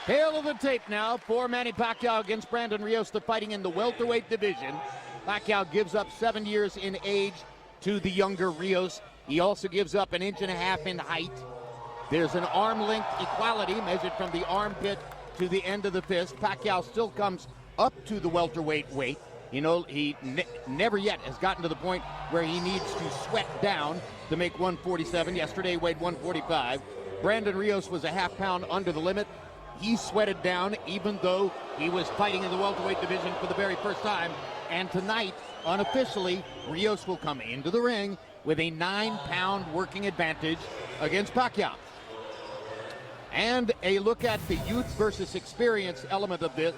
Hail of the tape now for Manny Pacquiao against Brandon Rios. They're fighting in the welterweight division. Pacquiao gives up 7 years in age to the younger Rios. He also gives up 1.5 inches in height. There's an arm length equality measured from the armpit to the end of the fist. Pacquiao still comes up to the welterweight weight. You know, he never yet has gotten to the point where he needs to sweat down to make 147. Yesterday he weighed 145. Brandon Rios was a half pound under the limit. He sweated down even though he was fighting in the welterweight division for the very first time. And tonight, unofficially, Rios will come into the ring with a 9-pound working advantage against Pacquiao. And a look at the youth versus experience element of this,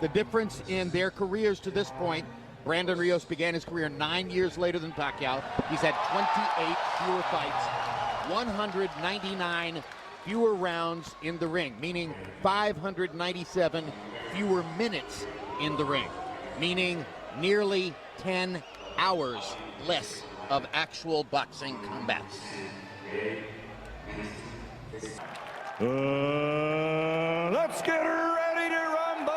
the difference in their careers to this point. Brandon Rios began his career 9 years later than Pacquiao. He's had 28 fewer fights, 199 fewer rounds in the ring, meaning 597 fewer minutes in the ring, meaning nearly 10 hours less of actual boxing combats. Let's get ready to rumble!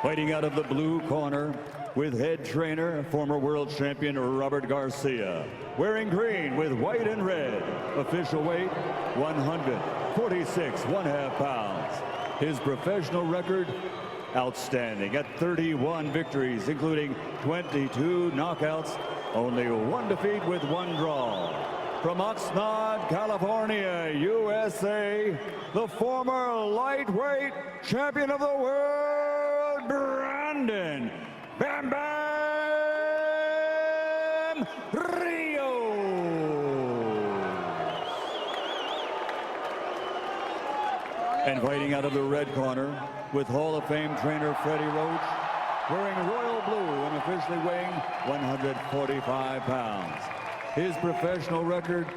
Fighting out of the blue corner with head trainer, former world champion Robert Garcia. Wearing green with white and red. Official weight, 146 1/2 pounds. His professional record, outstanding at 31 victories, including 22 knockouts, only 1 defeat with 1 draw. From Oxnard, California, USA, the former lightweight champion of the world, Brandon Bam Bam Rios. And fighting out of the red corner with Hall of Fame trainer Freddie Roach, wearing royal blue and officially weighing 145 pounds. His professional record,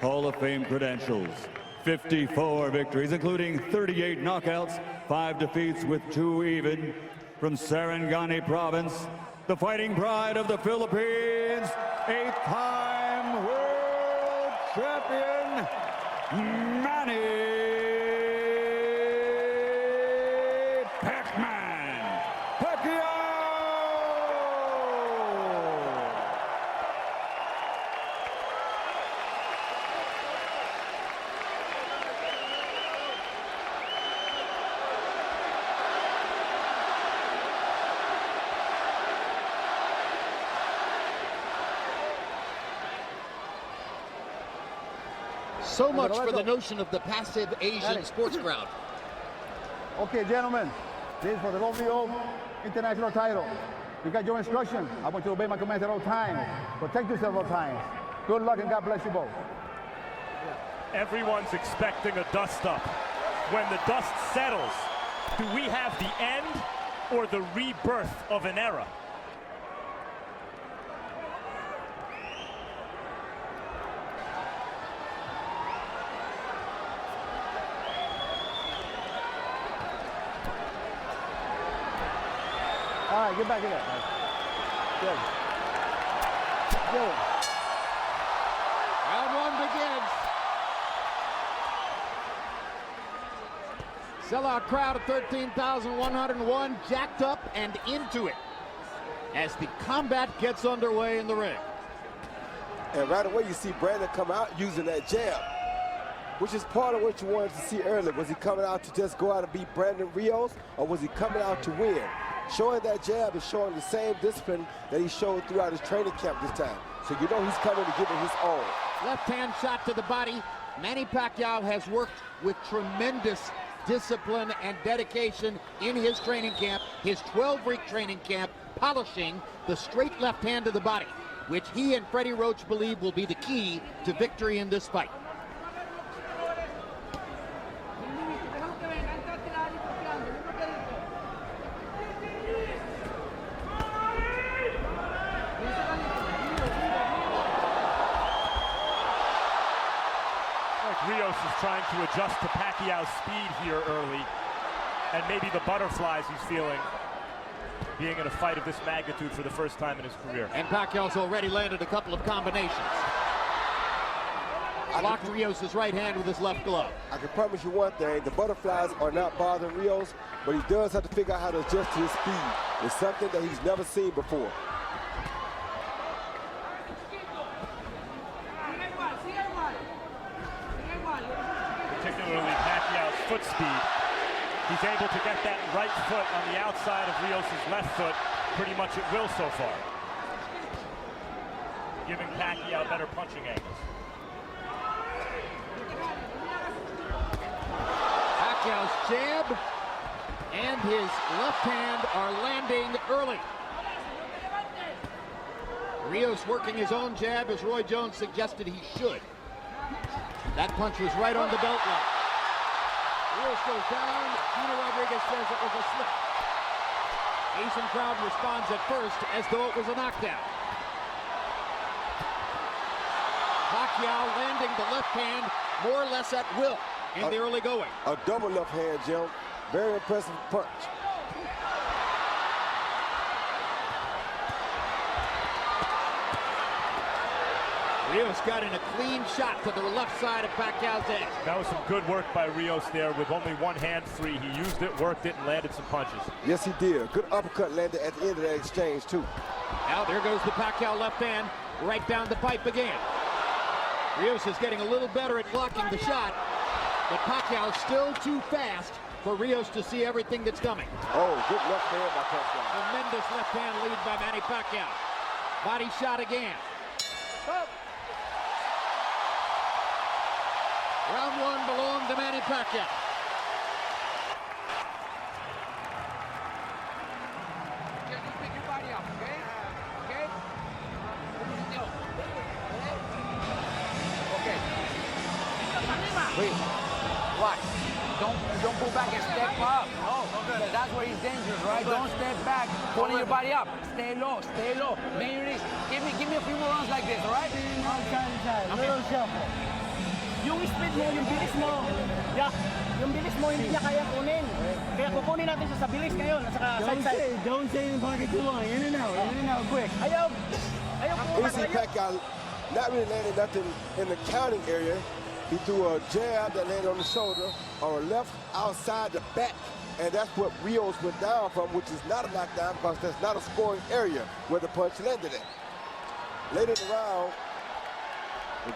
Hall of Fame credentials, 54 victories, including 38 knockouts, 5 defeats with 2 even. From Sarangani province, the fighting pride of the Philippines, 8-time world champion, Manny Pacquiao. So much for the notion of the passive Asian sports crowd. Okay, gentlemen, this is for the WBO international title. You got your instruction. I want you to obey my commands at all times. Protect yourself at all times. Good luck and God bless you both. Everyone's expecting a dust-up. When the dust settles, do we have the end or the rebirth of an era? All right, get back in there. Good. Good. Round 1 begins. Sellout crowd of 13,101, jacked up and into it as the combat gets underway in the ring. And right away you see Brandon come out using that jab, which is part of what you wanted to see earlier. Was he coming out to just go out and beat Brandon Rios, or was he coming out to win? Showing that jab is showing the same discipline that he showed throughout his training camp this time. So you know he's coming to give it his all. Left hand shot to the body. Manny Pacquiao has worked with tremendous discipline and dedication in his training camp, his 12-week training camp, polishing the straight left hand to the body, which he and Freddie Roach believe will be the key to victory in this fight. Rios is trying to adjust to Pacquiao's speed here early, and maybe the butterflies he's feeling. being in a fight of this magnitude for the first time in his career. And Pacquiao's already landed a couple of combinations. Blocked Rios' right hand with his left glove. I can promise you one thing, the butterflies are not bothering Rios, but he does have to figure out how to adjust to his speed. It's something that he's never seen before. Particularly Pacquiao's foot speed. He's able to get that right foot on the outside of Rios' left foot pretty much at will so far, giving Pacquiao better punching angles. Pacquiao's jab and his left hand are landing early. Rios working his own jab as Roy Jones suggested he should. That punch was right on the belt line. Rios goes down. Gino Rodriguez says it was a slip. Asian crowd responds at first as though it was a knockdown. Pacquiao landing the left hand more or less at will in the early going. A double left hand, Jim. Very impressive punch. Rios got in a clean shot to the left side of Pacquiao's edge. That was some good work by Rios there with only one hand free. He used it, worked it, and landed some punches. Yes, he did. Good uppercut landed at the end of that exchange, too. Now there goes the Pacquiao left hand right down the pipe again. Rios is getting a little better at blocking the shot, but Pacquiao still too fast for Rios to see everything that's coming. Oh, good left hand by Pacquiao. Tremendous left hand lead by Manny Pacquiao. Body shot again. Round one belonged to Manny Pacquiao. Just pick your body up, okay? Okay? Okay. Wait. What? Don't pull back and step up. No. Because that's where he's dangerous, right? Don't step back, pulling your body up. Stay low, stay low. Make your wrist. Give me a few more rounds like this, all right? A little shuffle. Yung speed mo, yung bilis mo. Yeah. Yung bilis mo, hindi niya kaya kunin. Kaya kukunin natin siya sa bilis ngayon. At saka side-side. Don't say in pocket too long. In and out, quick. Ayaw We see Pacquiao not really landing nothing in the counting area. He threw a jab that landed on the shoulder, or a left outside the back. And that's what Rios went down from, which is not a knockdown because that's not a scoring area where the punch landed at. Later in the round,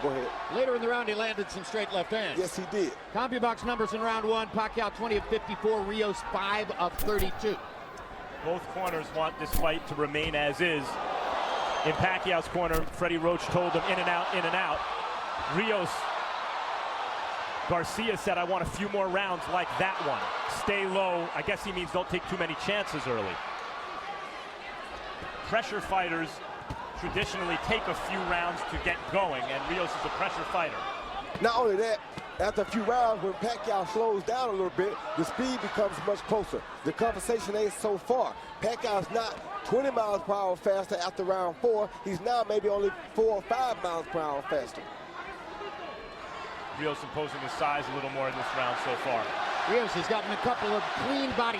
go ahead. Later in the round, he landed some straight left hands. Yes, he did. CompuBox numbers in round one: Pacquiao 20 of 54, Rios 5 of 32. Both corners want this fight to remain as is. In Pacquiao's corner, Freddie Roach told him in and out, in and out. Rios Garcia said, I want a few more rounds like that one. Stay low. I guess he means don't take too many chances early. Pressure fighters traditionally take a few rounds to get going, and Rios is a pressure fighter. Not only that, after a few rounds, when Pacquiao slows down a little bit, the speed becomes much closer. The conversation ain't so far. Pacquiao's not 20 miles per hour faster after round 4. He's now maybe only 4 or 5 miles per hour faster. Rios imposing his size a little more in this round so far. Rios has gotten a couple of clean body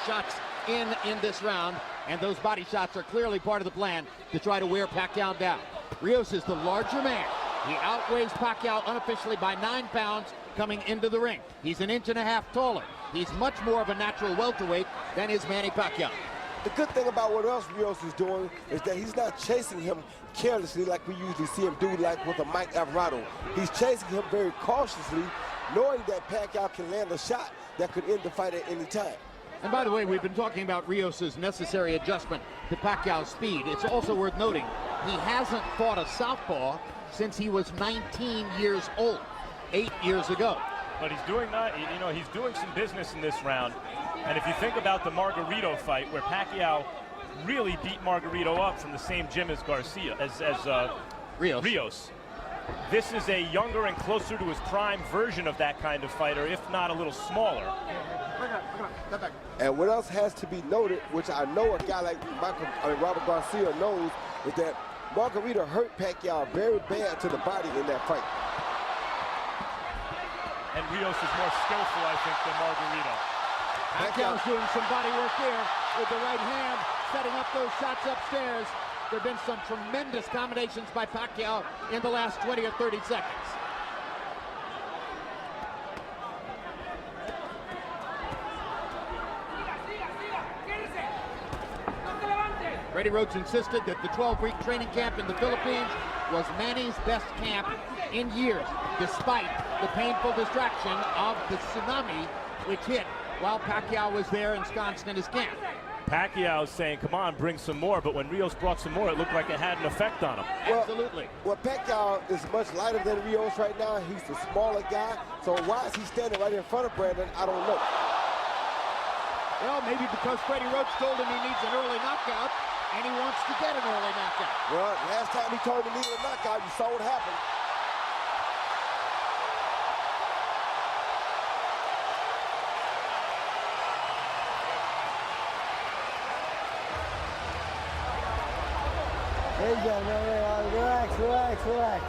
shots in this round, and those body shots are clearly part of the plan to try to wear Pacquiao down. Rios is the larger man. He outweighs Pacquiao unofficially by 9 pounds coming into the ring. He's an inch and a half taller. He's much more of a natural welterweight than is Manny Pacquiao. The good thing about what else Rios is doing is that he's not chasing him carelessly like we usually see him do, like with a Mike Alvarado. He's chasing him very cautiously, knowing that Pacquiao can land a shot that could end the fight at any time. And by the way, we've been talking about Rios' necessary adjustment to Pacquiao's speed. It's also worth noting he hasn't fought a southpaw since he was 19 years old, 8 years ago. But he's doing that, you know, he's doing some business in this round. And if you think about the Margarito fight, where Pacquiao really beat Margarito up from the same gym as Garcia, as Rios. This is a younger and closer to his prime version of that kind of fighter, if not a little smaller. And what else has to be noted, which I know a guy like Robert Garcia knows, is that Margarito hurt Pacquiao very bad to the body in that fight. And Rios is more skillful, I think, than Margarito. Pacquiao's doing some body work there with the right hand, setting up those shots upstairs. There have been some tremendous combinations by Pacquiao in the last 20 or 30 seconds. Freddie Roach insisted that the 12-week training camp in the Philippines was Manny's best camp in years, despite the painful distraction of the tsunami which hit while Pacquiao was there ensconced in his camp. Pacquiao saying, come on, bring some more, but when Rios brought some more, it looked like it had an effect on him. Absolutely. Well, Pacquiao is much lighter than Rios right now. He's the smaller guy, so why is he standing right in front of Brandon? I don't know. Well, maybe because Freddie Roach told him he needs an early knockout, and he wants to get an early knockout. Well, last time he told him he needed a knockout, you saw what happened. Hey, John, relax. Relax lang.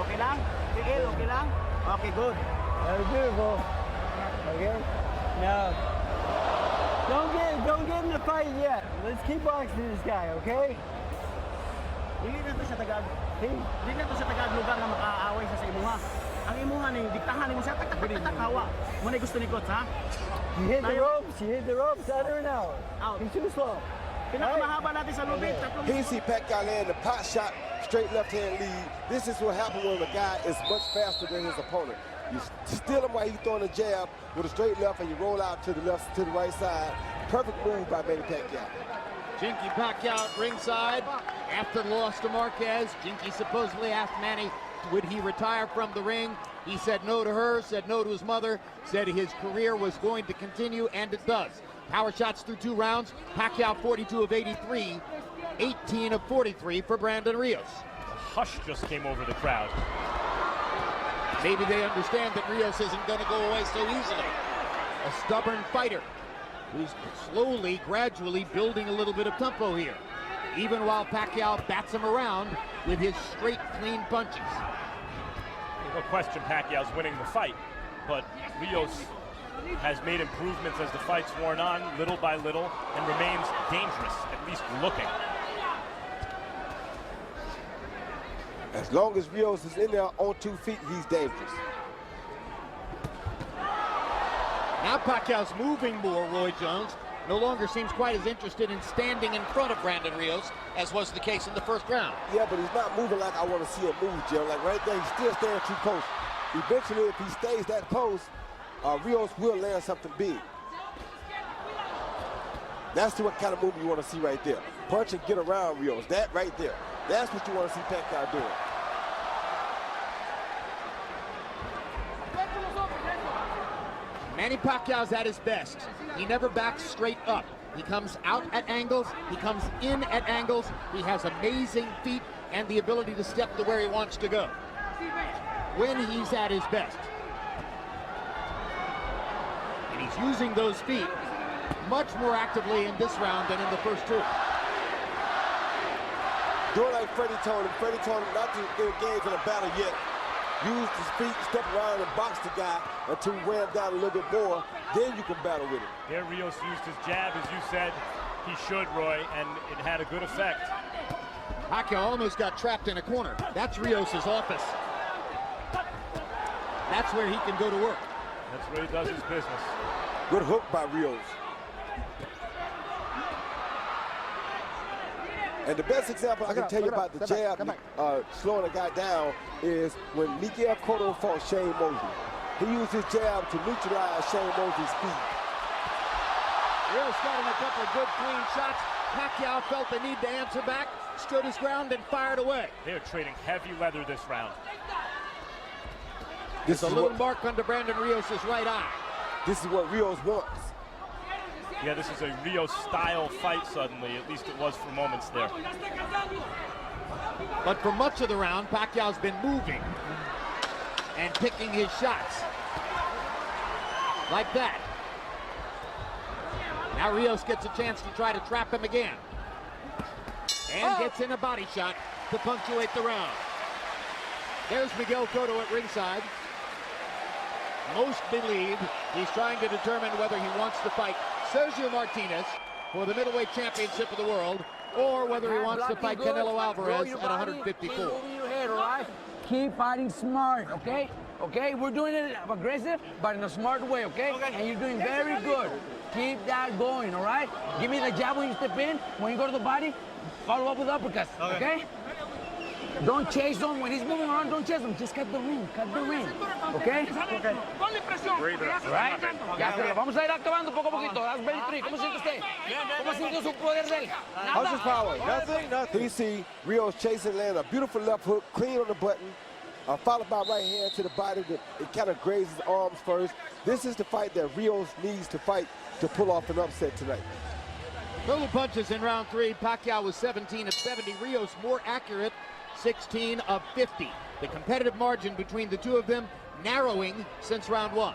Okay lang? Tigil, okay lang? Okay, good. That's beautiful. Okay? Now, don't get in the fight yet. Let's keep boxing this guy, okay? Dili na to sa Tagag. Dili na to sa Tagag lugar na makaaway sa imuha. Ang imuha ni diktahan mo siya tak hawa. Mo na gusto ni coach, ha? You hit the ropes under an hour. Out. He's too slow. Pinakamahaba natin sa lubid. He see Pacquiao land the pot shot, straight left hand lead. This is what happens when a guy is much faster than his opponent. You steal him while he's throwing a jab with a straight left, and you roll out to the left, to the right side. Perfect move by Manny Pacquiao. Jinky Pacquiao at ringside after the loss to Marquez. Jinky supposedly asked Manny, would he retire from the ring? He said no to her, said no to his mother, said his career was going to continue, and it does. Power shots through 2 rounds. Pacquiao 42 of 83, 18 of 43 for Brandon Rios. A hush just came over the crowd. Maybe they understand that Rios isn't going to go away so easily. A stubborn fighter who's slowly, gradually building a little bit of tempo here, even while Pacquiao bats him around with his straight, clean punches. No question Pacquiao's winning the fight, but Rios has made improvements as the fight's worn on, little by little, and remains dangerous, at least looking. As long as Rios is in there on 2 feet, he's dangerous. Now Pacquiao's moving more, Roy Jones. No longer seems quite as interested in standing in front of Brandon Rios as was the case in the first round. Yeah, but he's not moving like I want to see him move, Jim. Like right there, he's still staying too close. Eventually, if he stays that close, Rios will land something big. That's the kind of move you want to see right there. Punch and get around Rios. That right there. That's what you want to see Pacquiao doing. Manny Pacquiao's at his best. He never backs straight up. He comes out at angles. He comes in at angles. He has amazing feet and the ability to step to where he wants to go when he's at his best. And he's using those feet much more actively in this round than in the first 2. Doing like Freddie told him not to engage in a battle yet. Use his feet, step around and box the guy until he wear him down a little bit more. Then you can battle with him. There Rios used his jab, as you said he should, Roy, and it had a good effect. Pacquiao almost got trapped in a corner. That's Rios' office. That's where he can go to work. That's where he does his business. Good hook by Rios. And the best example I can tell you about the jab slowing a guy down is when Miguel Cotto fought Shane Mosley. He used his jab to neutralize Shane Mosley's speed. Rios got him a couple of good clean shots. Pacquiao felt the need to answer back, stood his ground, and fired away. They're trading heavy leather this round. There's a little mark under Brandon Rios' right eye. This is what Rios wants. Yeah, this is a Rios-style fight suddenly. At least it was for moments there. But for much of the round, Pacquiao's been moving and picking his shots. Like that. Now Rios gets a chance to try to trap him again. And gets in a body shot to punctuate the round. There's Miguel Cotto at ringside. most believe he's trying to determine whether he wants to fight Sergio Martinez for the middleweight championship of the world, or whether he wants to fight Canelo Alvarez at 154. Moving your head, all right? Keep fighting smart, okay? Okay, we're doing it aggressive, but in a smart way, okay? And you're doing very good. Keep that going, all right? Give me the jab when you step in. When you go to the body, follow up with uppercuts, okay? Don't chase him. When he's moving around, don't chase him. Just cut the ring, okay? Right? Ya, pero vamos a ir acabando poco a poquito. That's very three. ¿Cómo siente usted? ¿Cómo siente su poder de él? How's his power? Nothing. You see Rios chasing, land a beautiful left hook, clean on the button, followed by right hand to the body. It kind of grazes his arms first. This is the fight that Rios needs to fight to pull off an upset tonight. Total punches in round 3. Pacquiao was 17 of 70. Rios more accurate, 16 of 50. The competitive margin between the two of them narrowing since round 1.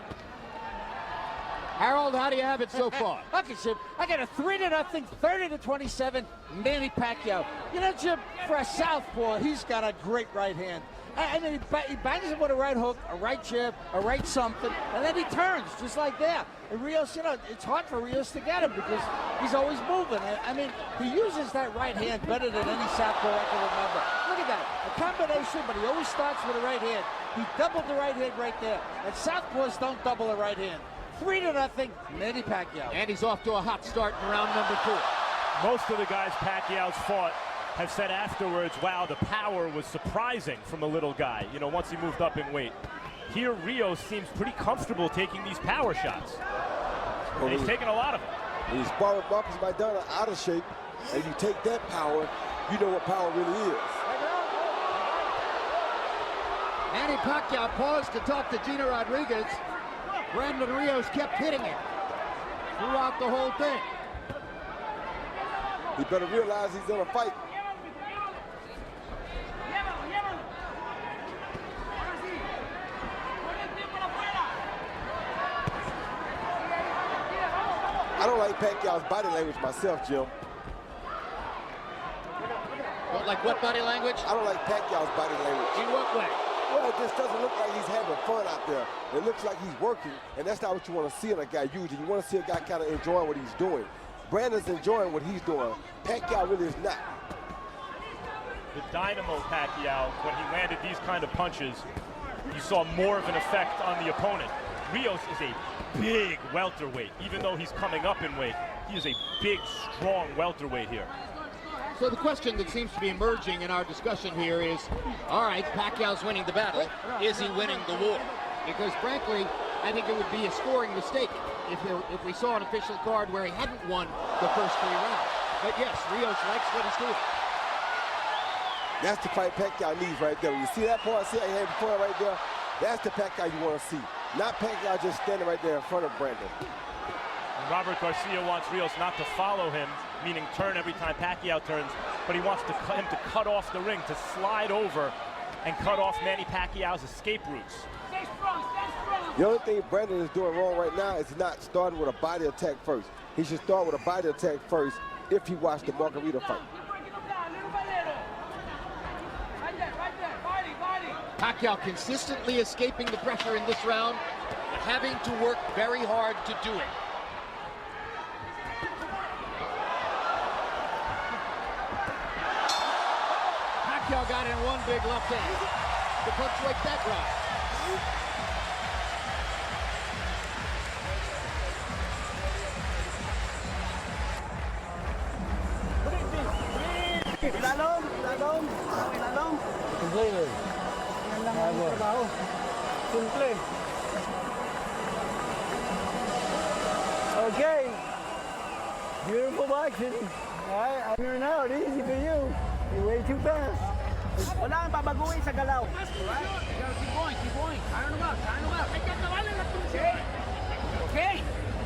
Harold, how do you have it so far? Okay, Jim, I got a 3-0, 30-27, Manny Pacquiao. You know, Jim, for a southpaw, he's got a great right hand. I mean, he bangs him with a right hook, a right jab, a right something, and then he turns just like that. And Rios, you know, it's hard for Rios to get him because he's always moving. I mean, he uses that right hand better than any southpaw I can remember. Look at that, a combination, but he always starts with a right hand. He doubled the right hand right there, and southpaws don't double the right hand. 3-0, Manny Pacquiao. And he's off to a hot start in round number 4. Most of the guys Pacquiao's fought have said afterwards, wow, the power was surprising from the little guy, you know, once he moved up in weight. Here, Rios seems pretty comfortable taking these power shots. And he's taking a lot of them. When you spar with Marcus Maidana out of shape, and you take that power, you know what power really is. Manny Pacquiao paused to talk to Gina Rodriguez. Brandon Rios kept hitting it throughout the whole thing. He better realize he's in a fight. I don't like Pacquiao's body language myself, Jim. Don't like what body language? I don't like Pacquiao's body language. In what way? Well, it just doesn't look like he's having fun out there. It looks like he's working, and that's not what you want to see in a guy usually. You want to see a guy kind of enjoying what he's doing. Brandon's enjoying what he's doing. Pacquiao really is not. The dynamo Pacquiao, when he landed these kind of punches, you saw more of an effect on the opponent. Rios is a big welterweight, even though he's coming up in weight. He is a big, strong welterweight here. So the question that seems to be emerging in our discussion here is, all right, Pacquiao's winning the battle. Is he winning the war? Because frankly, I think it would be a scoring mistake if we saw an official card where he hadn't won the first 3 rounds. But yes, Rios likes what he's doing. That's the fight Pacquiao needs right there. When you see that point, see how he had before right there? That's the Pacquiao you want to see. Not Pacquiao just standing right there in front of Brandon. Robert Garcia wants Rios not to follow him, meaning turn every time Pacquiao turns, but he wants him to cut off the ring, to slide over and cut off Manny Pacquiao's escape routes. The only thing Brandon is doing wrong right now is not starting with a body attack first. He should start with a body attack first if he watched the Margarita fight. Pacquiao consistently escaping the pressure in this round, but having to work very hard to do it. Pacquiao got in one big left hand to punctuate that round. Ilalong. Completely. Yan lang ang trabaho. Simple. Okay. Beautiful boxing. I'm here now. Easy for you. You're way too fast. Wala kang babaguhin sa galaw. Keep going. Iron him out. Okay.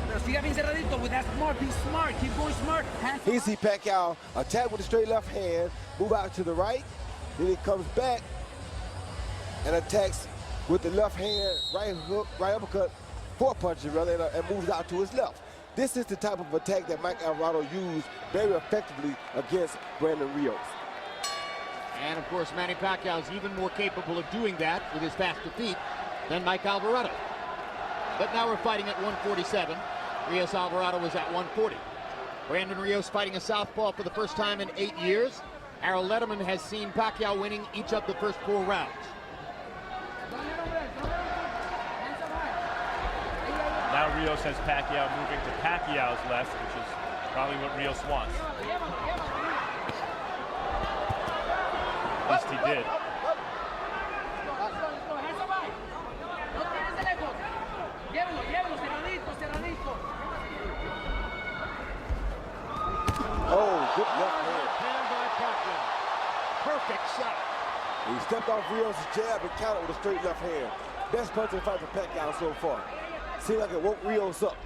Pero siga bien cerradito with that smart. Be smart. Keep going smart. He see Pacquiao attack with a straight left hand, move out to the right, then he comes back and attacks with the left hand, right hook, right uppercut, 4 punches rather, and moves out to his left. This is the type of attack that Mike Alvarado used very effectively against Brandon Rios. And of course, Manny Pacquiao is even more capable of doing that with his faster feet than Mike Alvarado. But now we're fighting at 147. Rios Alvarado was at 140. Brandon Rios fighting a southpaw for the first time in 8 years. Harold Letterman has seen Pacquiao winning each of the first 4 rounds. Now Rios has Pacquiao moving to Pacquiao's left, which is probably what Rios wants. At least he did. Oh, good left hand. Hand by Pacquiao. Perfect shot. He stepped off Rios' jab and countered with a straight left hand. Best punch in the fight for Pacquiao so far. Seemed like it woke Rios up.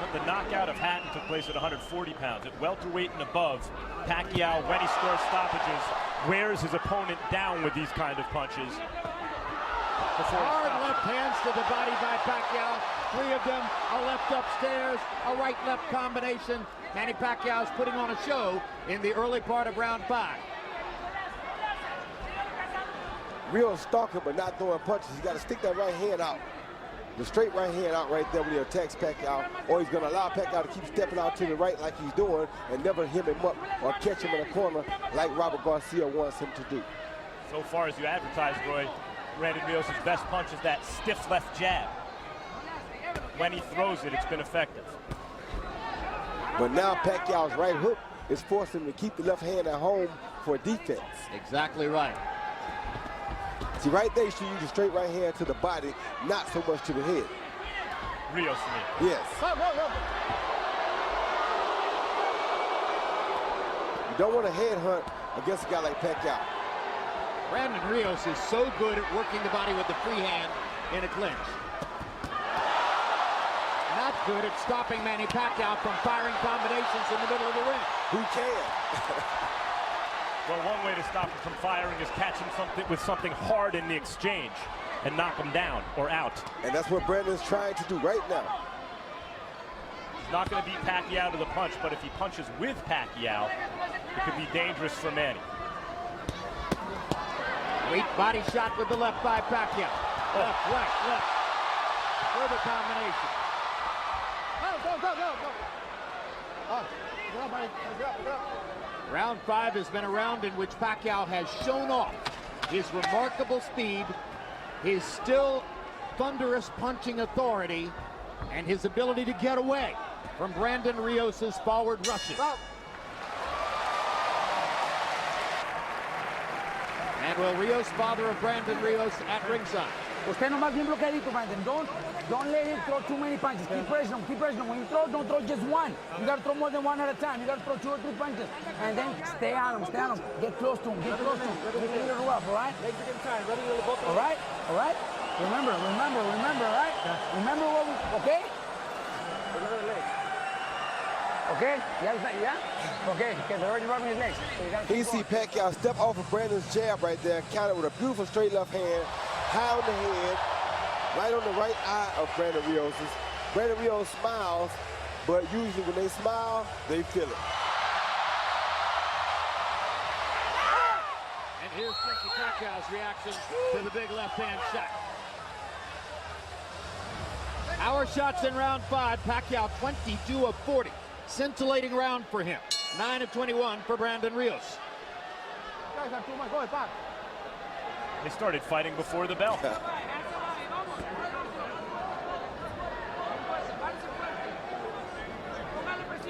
But the knockout of Hatton took place at 140 pounds. At welterweight and above, Pacquiao, when he scores stoppages, wears his opponent down with these kind of punches. Hard left hands to the body by Pacquiao. 3 of them, a left upstairs, a right-left combination. Manny Pacquiao is putting on a show in the early part of round 5. Rios stalking but not throwing punches. He's got to stick that right hand out. The straight right hand out right there when he attacks Pacquiao, or he's going to allow Pacquiao to keep stepping out to the right like he's doing and never hit him up or catch him in a corner like Robert Garcia wants him to do. So far as you advertised, Roy, Brandon Rios' best punch is that stiff left jab. When he throws it, it's been effective. But now Pacquiao's right hook is forcing him to keep the left hand at home for defense. Exactly right. See, right there, you should use the straight right hand to the body, not so much to the head. Rios to me. Yes. You don't want to headhunt against a guy like Pacquiao. Brandon Rios is so good at working the body with the free hand in a clinch. Not good at stopping Manny Pacquiao from firing combinations in the middle of the ring. Who can? Well, one way to stop him from firing is catch him with something hard in the exchange and knock him down or out. And that's what Brandon's trying to do right now. He's not going to beat Pacquiao to the punch, but if he punches with Pacquiao, it could be dangerous for Manny. Weak body shot with the left by Pacquiao. Left, right, left. Further combination. Round 5 has been a round in which Pacquiao has shown off his remarkable speed, his still thunderous punching authority, and his ability to get away from Brandon Rios' forward rushes. Manuel Rios, father of Brandon Rios, at ringside. Usted nomás bien bloqueadito, Brandon. Don't let him throw too many punches. Keep pressing him, keep pressing him. When you throw, don't throw just one. You gotta throw more than one at a time. You gotta throw 2 or 3 punches. And then stay on him, stay on him. Get close to him, get close to him. Make it a little rough, all right? All right, all right? Remember, all right? Remember what we, okay? Okay, yeah? Okay, they're already rubbing his legs. So You see Pacquiao step off of Brandon's jab right there, counter with a beautiful straight left hand, high on the head, right on the right eye of Brandon Rios'. Brandon Rios smiles, but usually when they smile, they feel it. And here's Frankie Pacquiao's reaction to the big left-hand shot. Our shots in round 5, Pacquiao 22 of 40. Scintillating round for him. 9 of 21 for Brandon Rios. They started fighting before the bell. That's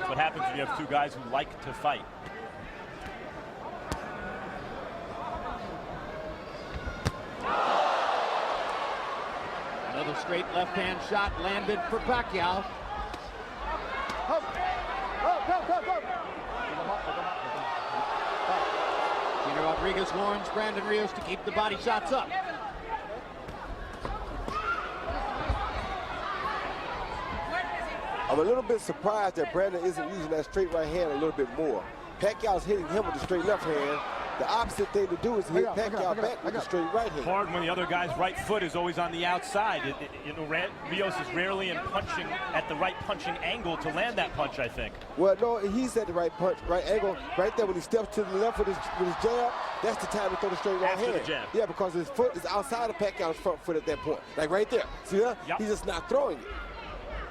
what happens when you have 2 guys who like to fight. Another straight left-hand shot landed for Pacquiao. Gina Rodriguez warns Brandon Rios to keep the body shots up. I'm a little bit surprised that Brandon isn't using that straight right hand a little bit more. Pacquiao's hitting him with the straight left hand, The opposite thing to do is hit Pacquiao back with a straight right hand. Hard when the other guy's right foot is always on the outside. Rios is rarely in punching at the right punching angle to land that punch, I think. Well, no, he's at the right punch, right angle. Right there when he steps to the left with his jab, that's the time to throw the straight right hand. After the jab. Yeah, because his foot is outside of Pacquiao's front foot at that point. Like right there. See that? Yep. He's just not throwing it.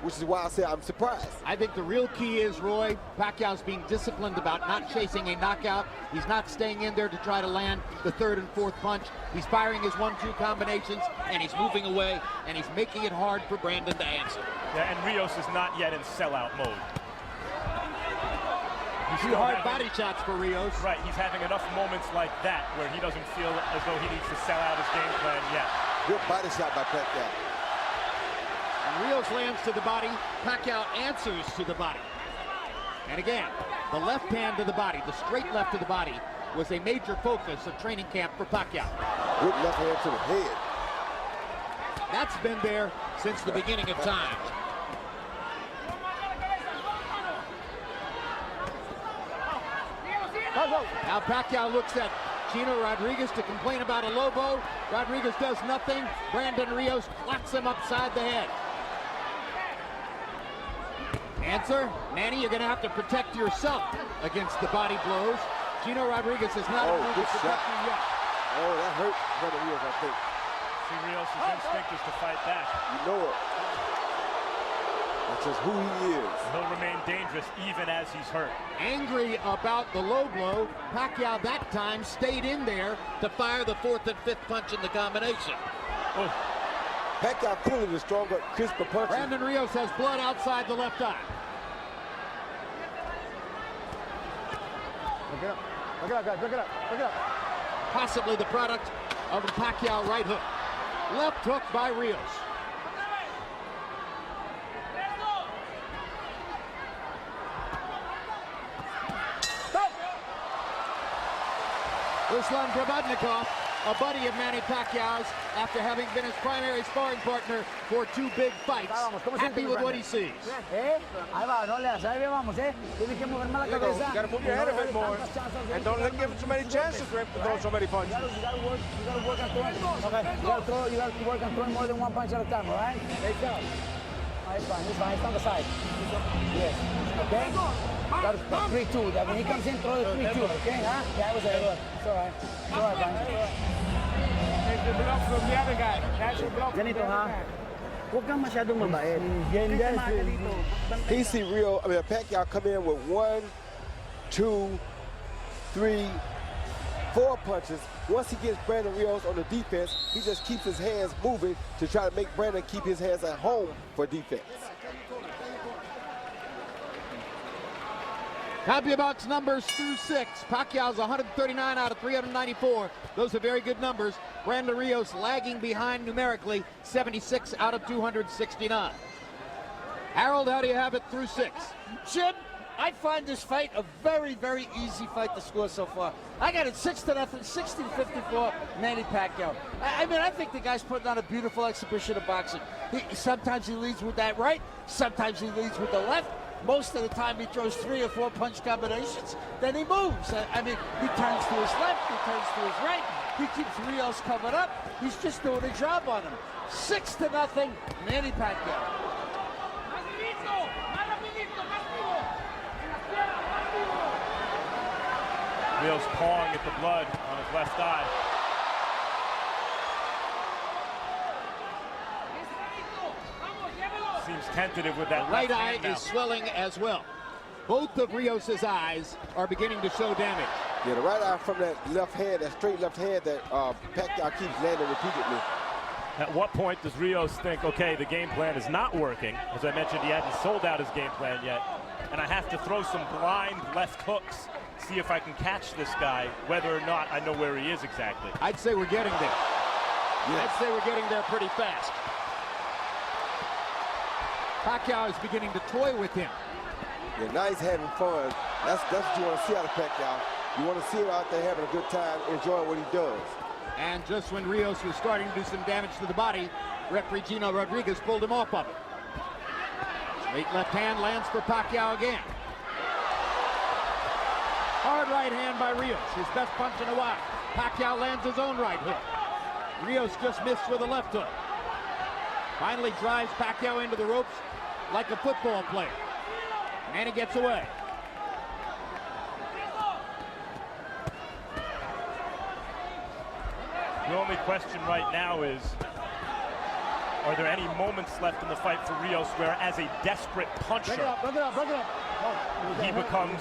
Which is why I say I'm surprised. I think the real key is, Roy, Pacquiao's being disciplined about not chasing a knockout. He's not staying in there to try to land the third and fourth punch. He's firing his 1-2 combinations, and he's moving away, and he's making it hard for Brandon to answer. Yeah, and Rios is not yet in sellout mode. He's hard body shots for Rios. Right, he's having enough moments like that where he doesn't feel as though he needs to sell out his game plan yet. Good body shot by Pacquiao. And Rios lands to the body. Pacquiao answers to the body. And again, the left hand to the body, the straight left to the body, was a major focus of training camp for Pacquiao. Good left hand to the head. That's been there since the beginning of time. Now Pacquiao looks at Chino Rodriguez to complain about a low blow. Rodriguez does nothing. Brandon Rios claps him upside the head. Answer, Manny, you're going to have to protect yourself against the body blows. Chino Rodriguez is not able to protect you yet. Oh, that hurt Brandon Rios, I think. See, Rios' instinct is to fight back. You know it. That's just who he is. He'll remain dangerous even as he's hurt. Angry about the low blow, Pacquiao that time stayed in there to fire the fourth and fifth punch in the combination. Oh. Pacquiao cooling the stronger, crisper punch. Brandon Rios has blood outside the left eye. Look it up. Look it up, guys. Look it up. Look it up. Possibly the product of a Pacquiao right hook. Left hook by Rios. Ruslan Brabadnikov, a buddy of Manny Pacquiao's, after having been his primary sparring partner for 2 big fights, happy with what he sees. Ahí va, no le das, ahí vamos, Tienes que mover más la cabeza. You gotta move your head a bit more. And don't let him give him too many chances to throw so many punches. You gotta work on throwing. Okay. You gotta work on throwing more than one punch at a time, all right? Let's go. It's fine. It's on the side. Yes. Okay? That's 3-2. When he comes in, throw the 3-2. Okay? Huh? Yeah, it was a It's all right. It's all right, man. Take the block from the other guy. That's your block. Ganito ha. Huwag kang masyadong mabait. He see Pacquiao come in with 1, 2, 3, 4 punches. Once he gets Brandon Rios on the defense, he just keeps his hands moving to try to make Brandon keep his hands at home for defense. Copy box numbers through 6. Pacquiao's 139 out of 394. Those are very good numbers. Brandon Rios lagging behind numerically, 76 out of 269. Harold, how do you have it through 6? Jim, I find this fight a very, very easy fight to score so far. I got it 6-0, 60-54, Manny Pacquiao. I mean, I think the guy's putting on a beautiful exhibition of boxing. Sometimes he leads with that right, sometimes he leads with the left. Most of the time he throws 3 or 4 punch combinations, then he moves. I mean, he turns to his left, he turns to his right, he keeps Rios covered up. He's just doing a job on him. 6-0, Manny Pacquiao. Rios pawing at the blood on his left eye. Seems tentative with that right left eye hand now. is swelling as well. Both of Rios' eyes are beginning to show damage. Yeah, the right eye from that left hand, that straight left hand that Pacquiao keeps landing repeatedly. At what point does Rios think, okay, the game plan is not working? As I mentioned, he hadn't sold out his game plan yet. And I have to throw some blind left hooks, see if I can catch this guy, whether or not I know where he is exactly. I'd say we're getting there. Yes. I'd say we're getting there pretty fast. Pacquiao is beginning to toy with him. Yeah, now he's having fun. That's what you want to see out of Pacquiao. You want to see him out there having a good time, enjoying what he does. And just when Rios was starting to do some damage to the body, referee Chino Rodriguez pulled him off of it. Straight left hand lands for Pacquiao again. Hard right hand by Rios, his best punch in a while. Pacquiao lands his own right hook. Rios just missed with a left hook. Finally drives Pacquiao into the ropes like a football player. Manny gets away. The only question right now is, are there any moments left in the fight for Rios where, as a desperate puncher, he becomes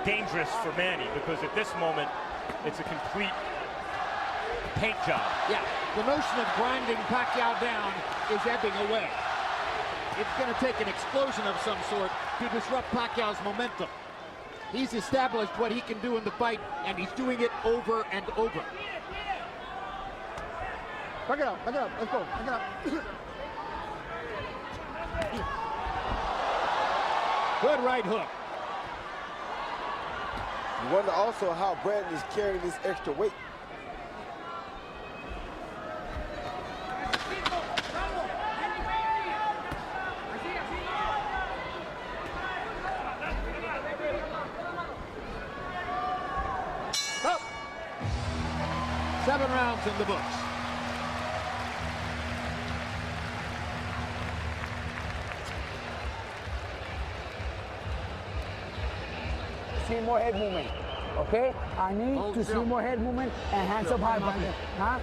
dangerous for Manny? Because at this moment, it's a complete paint job. Yeah, the notion of grinding Pacquiao down is ebbing away. It's going to take an explosion of some sort to disrupt Pacquiao's momentum. He's established what he can do in the fight, and he's doing it over and over. Back it up, let's go, back it up. Good right hook. You wonder also how Brandon is carrying this extra weight. Oh. 7 rounds in the books. See more head movement, okay? I need to see more head movement and hands up high, Brandon. Huh?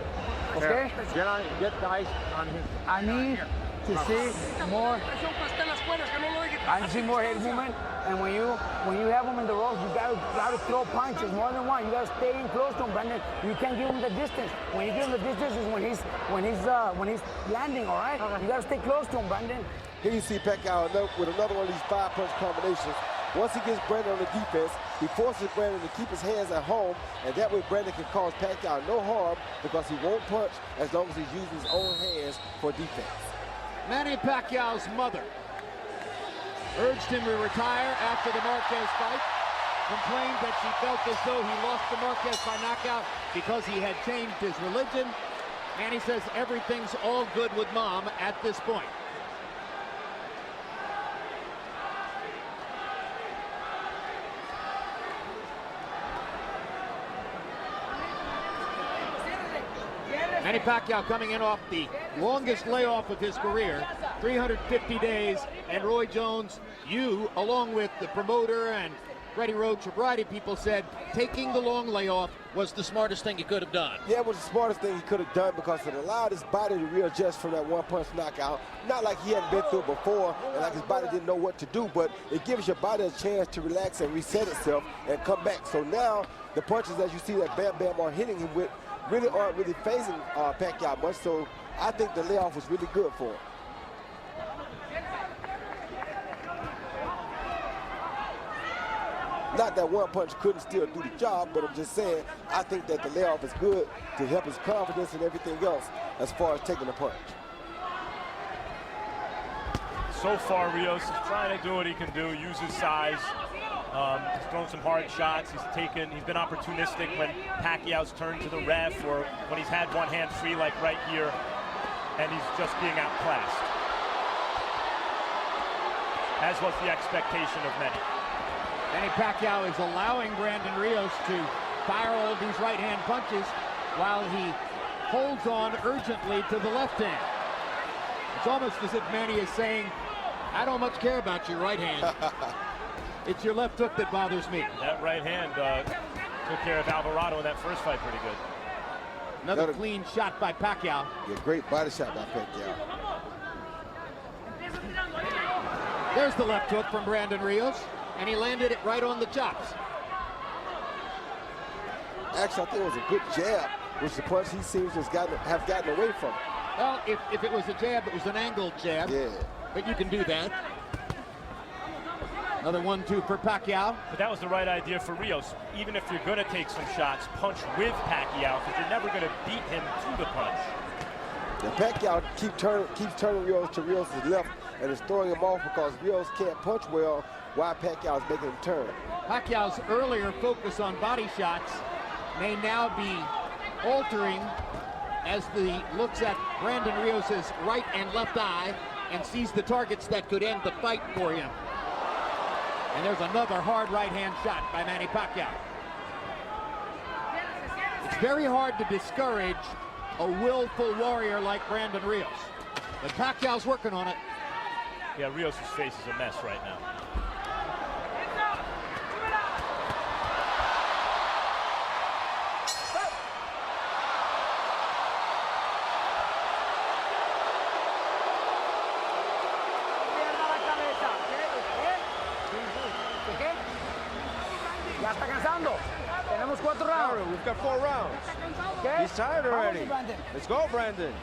Okay? Get the ice on him. I need to see more. I need to see more head movement, and when you have him in the ropes, you gotta throw punches, more than one. You gotta stay in close to him, Brandon. You can't give him the distance. When you give him the distance is when he's landing, all right? You gotta stay close to him, Brandon. Here you see Pacquiao with another one of these 5-punch combinations. Once he gets Brandon on the defense, he forces Brandon to keep his hands at home, and that way Brandon can cause Pacquiao no harm because he won't punch as long as he's using his own hands for defense. Manny Pacquiao's mother urged him to retire after the Marquez fight, complained that she felt as though he lost the Marquez by knockout because he had changed his religion. Manny says everything's all good with Mom at this point. Manny Pacquiao coming in off the longest layoff of his career, 350 days, and Roy Jones, you, along with the promoter and Freddie Roach, a variety of people said taking the long layoff was the smartest thing he could have done. Yeah, it was the smartest thing he could have done because it allowed his body to readjust from that one-punch knockout. Not like he hadn't been through it before and like his body didn't know what to do, but it gives your body a chance to relax and reset itself and come back. So now the punches that you see that Bam Bam are hitting him with really aren't really phasing Pacquiao much, so I think the layoff was really good for him. Not that one punch couldn't still do the job, but I'm just saying, I think that the layoff is good to help his confidence and everything else as far as taking a punch. So far, Rios is trying to do what he can do, use his size. He's thrown some hard shots. He's been opportunistic when Pacquiao's turned to the ref or when he's had one hand free like right here, and he's just being outclassed. As was the expectation of many. Manny Pacquiao is allowing Brandon Rios to fire all these right-hand punches while he holds on urgently to the left hand. It's almost as if Manny is saying, I don't much care about your right hand. It's your left hook that bothers me. That right hand took care of Alvarado in that first fight pretty good. Another clean shot by Pacquiao. Yeah, great body shot by Pacquiao. There's the left hook from Brandon Rios, and he landed it right on the chops. Actually, I think it was a good jab, which the punch he seems to have gotten away from. Well, if it was a jab, it was an angled jab. Yeah. But you can do that. Another 1-2 for Pacquiao. But that was the right idea for Rios. Even if you're going to take some shots, punch with Pacquiao, because you're never going to beat him to the punch. And Pacquiao keeps turning Rios to Rios' left and is throwing him off because Rios can't punch well while Pacquiao is making him turn. Pacquiao's earlier focus on body shots may now be altering as he looks at Brandon Rios' right and left eye and sees the targets that could end the fight for him. And there's another hard right-hand shot by Manny Pacquiao. It's very hard to discourage a willful warrior like Brandon Rios. But Pacquiao's working on it. Yeah, Rios' face is a mess right now. ¿Ya está cansando? Tenemos 4 rounds. We've got 4 rounds. Okay? He's tired already. Vamos, Brandon. Let's go, Brandon.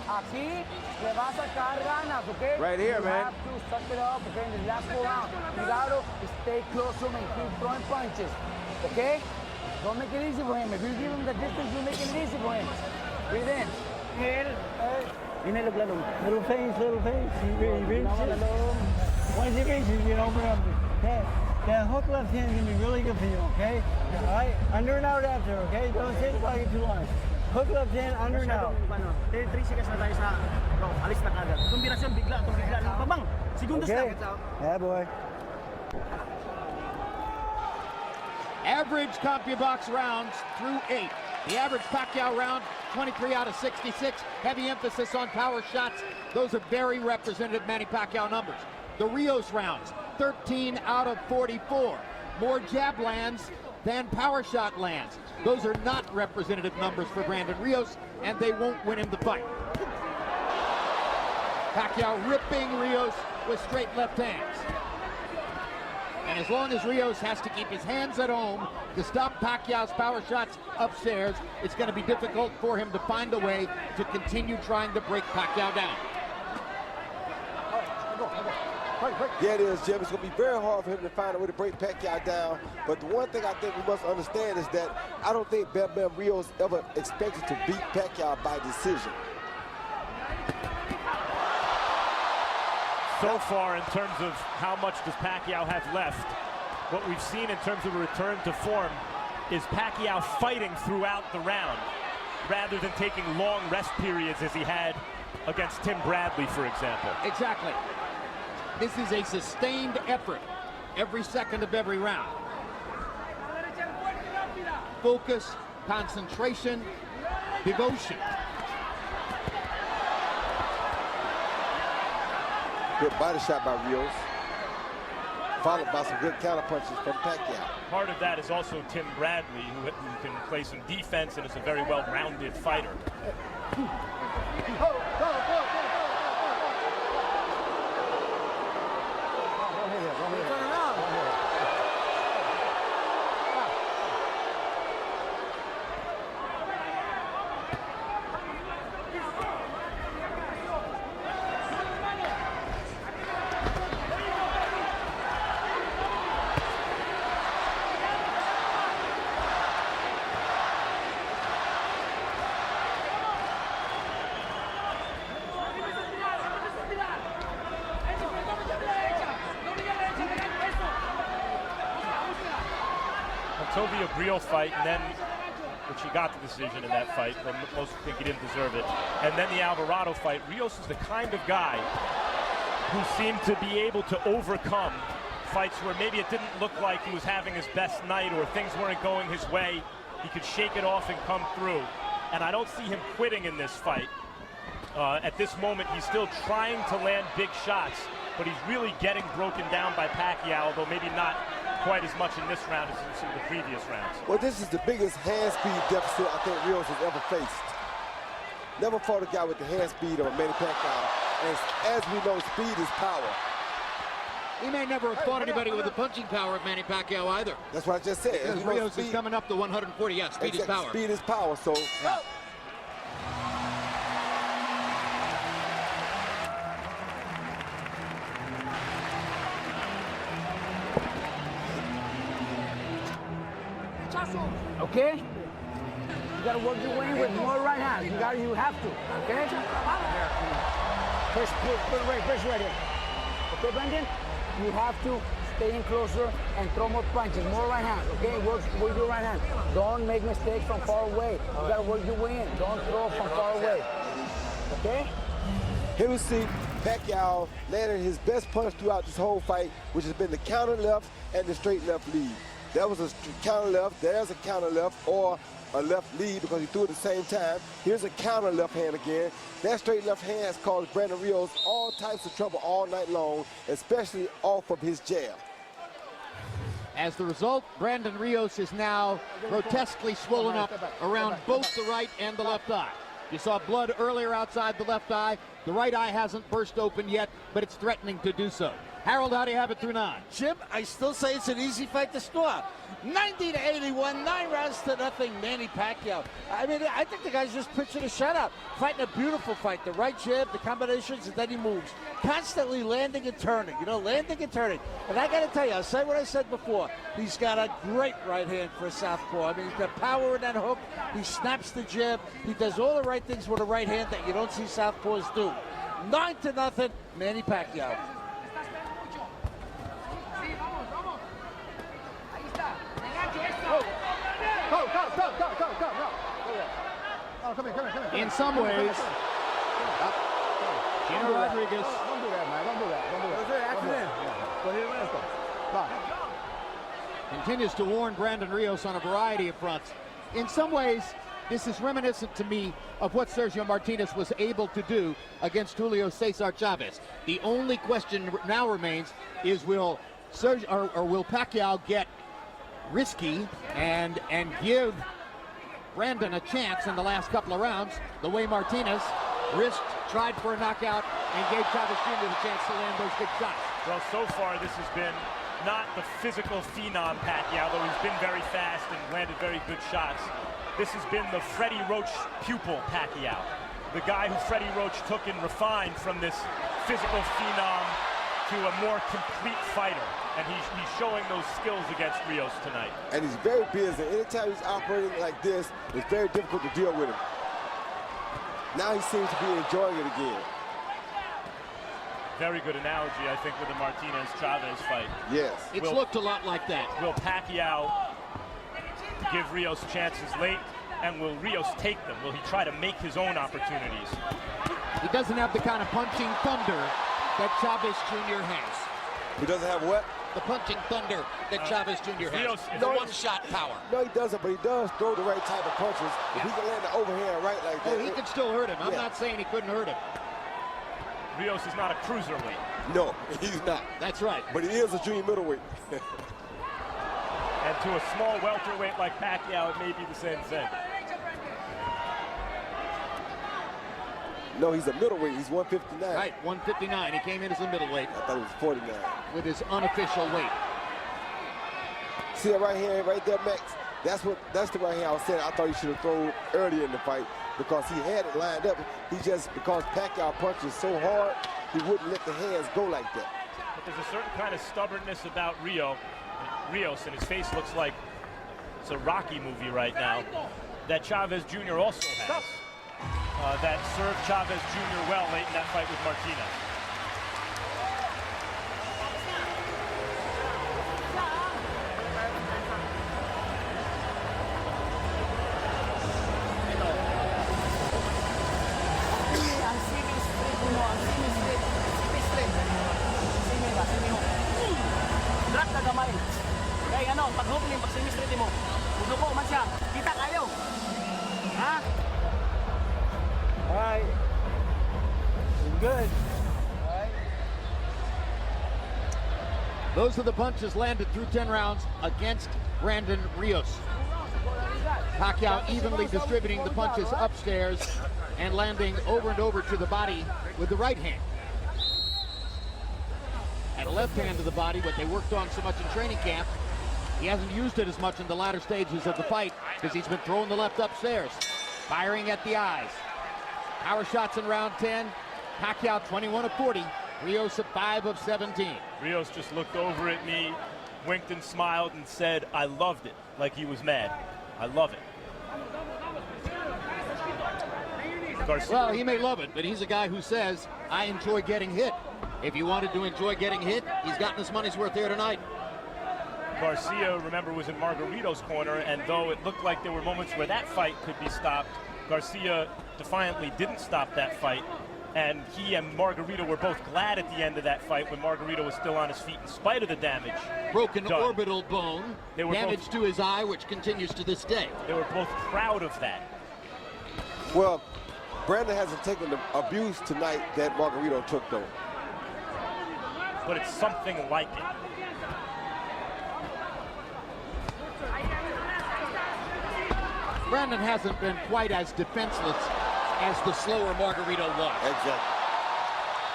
Aquí le va a sacar ganas, okay? Right here, you man. have to suck it up, okay? In the last 4 rounds. You gotta stay close to him and keep throwing punches, okay? Don't make it easy for him. If you give him the distance, you're making it easy for him. Breathe in. Inilog-lalong. Little face. He reaches. Once he reaches, you open up. That hook left hand is going to be really good for you, okay? All right? Under and out after, okay? Don't sit pocket too long. Hook left hand, under and out. 3 seconds na tayo sa alis na kagad. Kombinasyon, bigla. Pabang, segundos Okay. lang. Yeah, boy. Average CompuBox rounds through 8. The average Pacquiao round, 23 out of 66. Heavy emphasis on power shots. Those are very representative Manny Pacquiao numbers. The Rios rounds, 13 out of 44. More jab lands than power shot lands. Those are not representative numbers for Brandon Rios, and they won't win him the fight. Pacquiao ripping Rios with straight left hands. And as long as Rios has to keep his hands at home to stop Pacquiao's power shots upstairs, it's going to be difficult for him to find a way to continue trying to break Pacquiao down. Yeah, it is, Jim. It's going to be very hard for him to find a way to break Pacquiao down. But the one thing I think we must understand is that I don't think Bam Rios ever expected to beat Pacquiao by decision. So far, in terms of how much does Pacquiao have left, what we've seen in terms of a return to form is Pacquiao fighting throughout the round rather than taking long rest periods as he had against Tim Bradley, for example. Exactly. This is a sustained effort every second of every round. Focus, concentration, devotion. Good body shot by Rios, followed by some good counter punches from Pacquiao. Part of that is also Tim Bradley, who can play some defense and is a very well-rounded fighter. Toby Abril fight, and then, which he got the decision in that fight, but most think he didn't deserve it. And then the Alvarado fight. Rios is the kind of guy who seemed to be able to overcome fights where maybe it didn't look like he was having his best night or things weren't going his way. He could shake it off and come through. And I don't see him quitting in this fight. At this moment, he's still trying to land big shots, but he's really getting broken down by Pacquiao, although maybe not quite as much in this round as in the previous rounds. Well, this is the biggest hand speed deficit I think Rios has ever faced. Never fought a guy with the hand speed of a Manny Pacquiao. And as we know, speed is power. He may never have fought anybody with the punching power of Manny Pacquiao either. That's what I just said. Because Rios is coming up to 140. Yeah, speed is power. Speed is power, so... Yeah. Okay? You gotta work your way in with more right hand. You have to, okay? Press right here. Okay, Brandon? You have to stay in closer and throw more punches, more right hand, okay? Work with your right hand. Don't make mistakes from far away. You gotta work your way in. Don't throw from far away. Okay? Here we see Pacquiao landed his best punch throughout this whole fight, which has been the counter left and the straight left lead. That was a counter left, there's a counter left, or a left lead because he threw it at the same time. Here's a counter left hand again. That straight left hand has caused Brandon Rios all types of trouble all night long, especially off of his jab. As the result, Brandon Rios is now grotesquely swollen up around both the right and the left eye. You saw blood earlier outside the left eye. The right eye hasn't burst open yet, but it's threatening to do so. Harold, how do you have it through 9? Jim, I still say it's an easy fight to score. 90-81, 9 rounds to nothing, Manny Pacquiao. I mean, I think the guy's just pitching a shutout. Fighting a beautiful fight. The right jab, the combinations, and then he moves. Constantly landing and turning, landing and turning. And I got to tell you, I'll say what I said before. He's got a great right hand for a southpaw. I mean, he's got power in that hook. He snaps the jab. He does all the right things with a right hand that you don't see southpaws do. 9-0, Manny Pacquiao. In some ways, Gino Rodriguez Don't do that, man. Don't do that. continues to warn Brandon Rios on a variety of fronts. In some ways, this is reminiscent to me of what Sergio Martinez was able to do against Julio Cesar Chavez. The only question now remains is will Pacquiao get risky and give Brandon a chance in the last couple of rounds, the way Martinez risked, tried for a knockout, and gave Chavez Jr. the chance to land those big shots. Well, so far this has been not the physical phenom Pacquiao, though he's been very fast and landed very good shots. This has been the Freddie Roach pupil Pacquiao, the guy who Freddie Roach took and refined from this physical phenom to a more complete fighter, and he's showing those skills against Rios tonight. And he's very busy. Anytime he's operating like this, it's very difficult to deal with him. Now he seems to be enjoying it again. Very good analogy, I think, with the Martinez-Chavez fight. Yes. It's looked a lot like that. Will Pacquiao give Rios chances late, and will Rios take them? Will he try to make his own opportunities? He doesn't have the kind of punching thunder that Chavez Jr. has. He doesn't have what? The punching thunder that Chavez Jr. has. The one-shot power. No, he doesn't, but he does throw the right type of punches. If he can land the overhand right like that. Oh, he can still hurt him. I'm not saying he couldn't hurt him. Rios is not a cruiserweight. No, he's not. That's right. But he is a junior middleweight. And to a small welterweight like Pacquiao, it may be the same thing. No, he's a middleweight. He's 159. Right, 159. He came in as a middleweight. I thought he was 49. With his unofficial weight. See that right hand right there, Max? That's the right hand I was saying I thought he should have thrown earlier in the fight because he had it lined up. He just, because Pacquiao punches so hard, he wouldn't let the hands go like that. But there's a certain kind of stubbornness about Rios, and his face looks like it's a Rocky movie right now, that Chavez Jr. also has. That served Chavez Jr. well late in that fight with Martinez. Drop na gamay. Kaya ano, pag-hookling, pag sinistriti mo, usuko man siya. Kita kayo. Ha? Alright. Good. Those are the punches landed through 10 rounds against Brandon Rios. Pacquiao evenly distributing the punches upstairs and landing over and over to the body with the right hand. And a left hand to the body, what they worked on so much in training camp. He hasn't used it as much in the latter stages of the fight because he's been throwing the left upstairs, firing at the eyes. Power shots in round 10. Pacquiao 21 of 40. Rios at 5 of 17. Rios just looked over at me, winked and smiled and said, I loved it, like he was mad. I love it. Well, he may love it, but he's a guy who says, I enjoy getting hit. If you wanted to enjoy getting hit, he's gotten his money's worth here tonight. Garcia, remember, was in Margarito's corner, and though it looked like there were moments where that fight could be stopped, Garcia defiantly didn't stop that fight And he and Margarito were both glad at the end of that fight when Margarito was still on his feet in spite of the damage. Broken done. orbital bone, damage to his eye, which continues to this day. They were both proud of that. Well, Brandon hasn't taken the abuse tonight that Margarito took, though. But it's something like it. Brandon hasn't been quite as defenseless as the slower Margarito was. Exactly.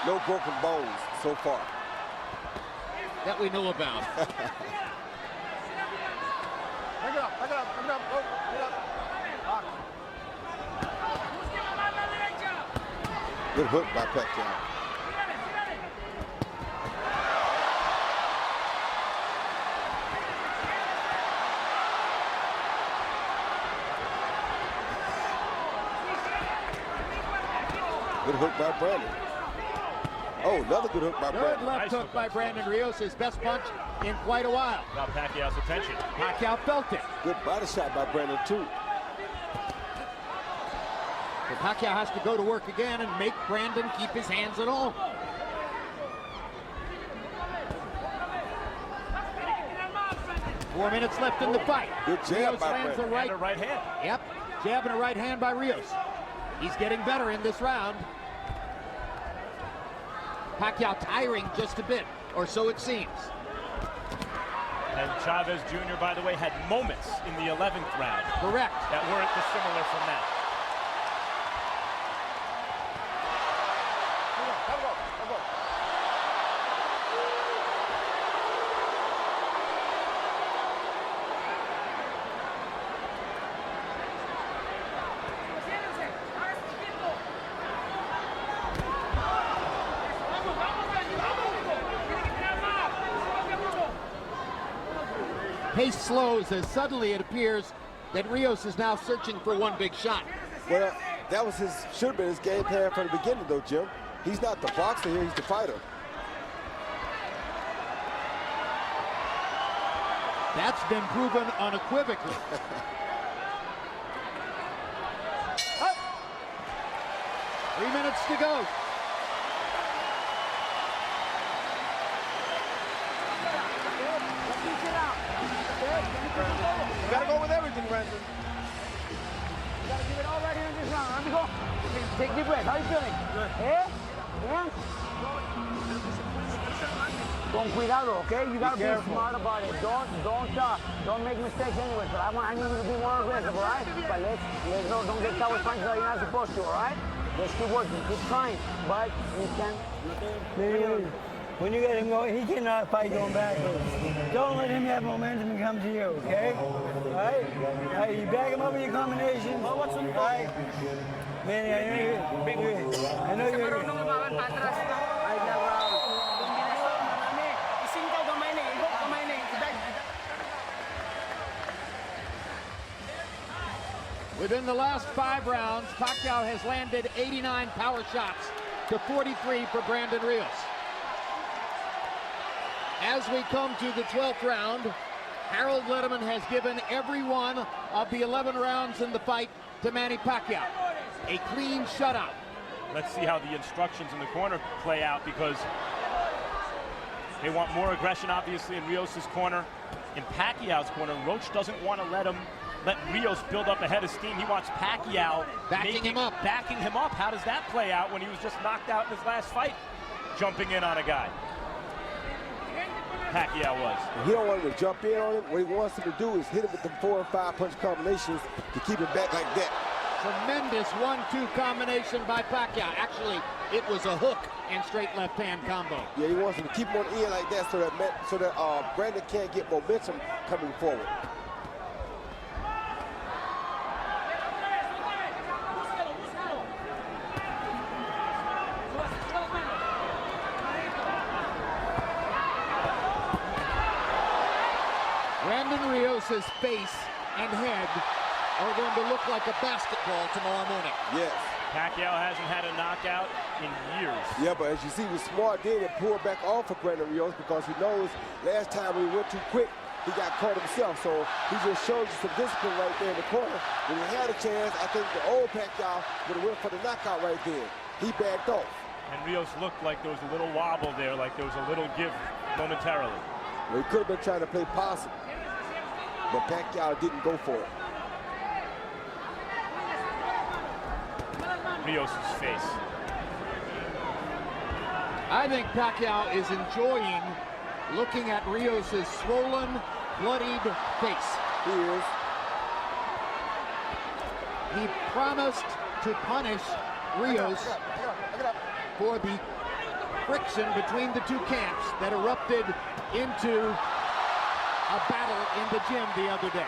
No broken bones so far. That we know about. Back it up, back it up, back it up, go, back it up. Good hook by Pacquiao. Good hook by Brandon. Oh, another good hook by Brandon. Third left hook by Brandon Rios, his best punch in quite a while. Got Pacquiao's attention. Pacquiao felt it. Good body shot by Brandon, too. So Pacquiao has to go to work again and make Brandon keep his hands at home. Four minutes left in the fight. Good jab Rios by lands Brandon. And a right hand. Yep, jab and a right hand by Rios. He's getting better in this round. Pacquiao tiring just a bit, or so it seems. And Chavez Jr., by the way, had moments in the 11th round. Correct. That weren't dissimilar from that. Pace slows as suddenly it appears that Rios is now searching for one big shot. Well, that was should have been his game plan from the beginning, though, Jim. He's not the boxer here, he's the fighter. That's been proven unequivocally. 3 minutes to go. You gotta go with everything, Brandon. You gotta give it all right here in this round. Let me go. Take deep breath. How you feeling? Good. Yeah? Con cuidado, okay? You gotta be smart about it. Don't make mistakes anyway. But I need you to be more aggressive, all right? But don't get caught with punches that you're not supposed to, all right? Let's keep working, keep trying. But you can. When you get him going, he cannot fight going backwards. Don't let him have momentum and come to you, okay? All right? All right, you back him up with your combinations. All right? Manny, I know you're Within the last 5 rounds, Pacquiao has landed 89 power shots to 43 for Brandon Rios. As we come to the 12th round, Harold Letterman has given every one of the 11 rounds in the fight to Manny Pacquiao. A clean shutout. Let's see how the instructions in the corner play out, because they want more aggression, obviously, in Rios' corner. In Pacquiao's corner, Roach doesn't want to let Rios build up a head of steam. He wants Pacquiao backing him up. How does that play out when he was just knocked out in his last fight, jumping in on a guy? Pacquiao was. He don't want him to jump in on him. What he wants him to do is hit him with the 4 or 5 punch combinations to keep him back like that. Tremendous 1-2 combination by Pacquiao. Actually, it was a hook and straight left hand combo. Yeah, he wants him to keep him on the end like that so that Brandon can't get momentum coming forward. Brandon Rios' face and head are going to look like a basketball tomorrow morning. Yes. Pacquiao hasn't had a knockout in years. Yeah, but as you see, he was smart then and pulled back off of Brandon Rios because he knows last time we went too quick, he got caught himself. So he just showed you some discipline right there in the corner. When he had a chance, I think the old Pacquiao would have went for the knockout right there. he backed off. And Rios looked like there was a little wobble there, like there was a little give momentarily. Well, he could have been trying to play possum, but Pacquiao didn't go for it. Rios' face. I think Pacquiao is enjoying looking at Rios' swollen, bloodied face. He is. He promised to punish Rios for the friction between the two camps that erupted into a battle in the gym the other day.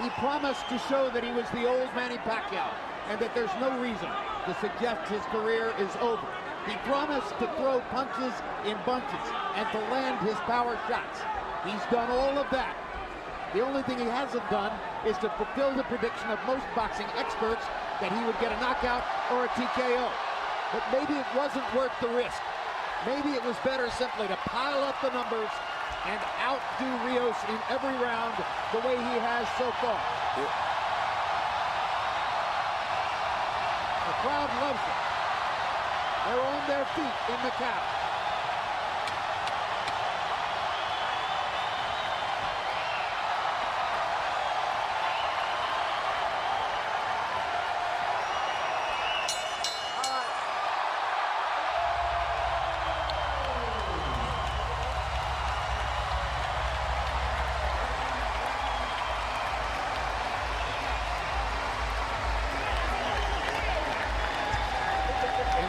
He promised to show that he was the old Manny Pacquiao and that there's no reason to suggest his career is over. He promised to throw punches in bunches and to land his power shots. He's done all of that. The only thing he hasn't done is to fulfill the prediction of most boxing experts that he would get a knockout or a TKO. But maybe it wasn't worth the risk. Maybe it was better simply to pile up the numbers and outdo Rios in every round the way he has so far. The crowd loves it. They're on their feet in Macau.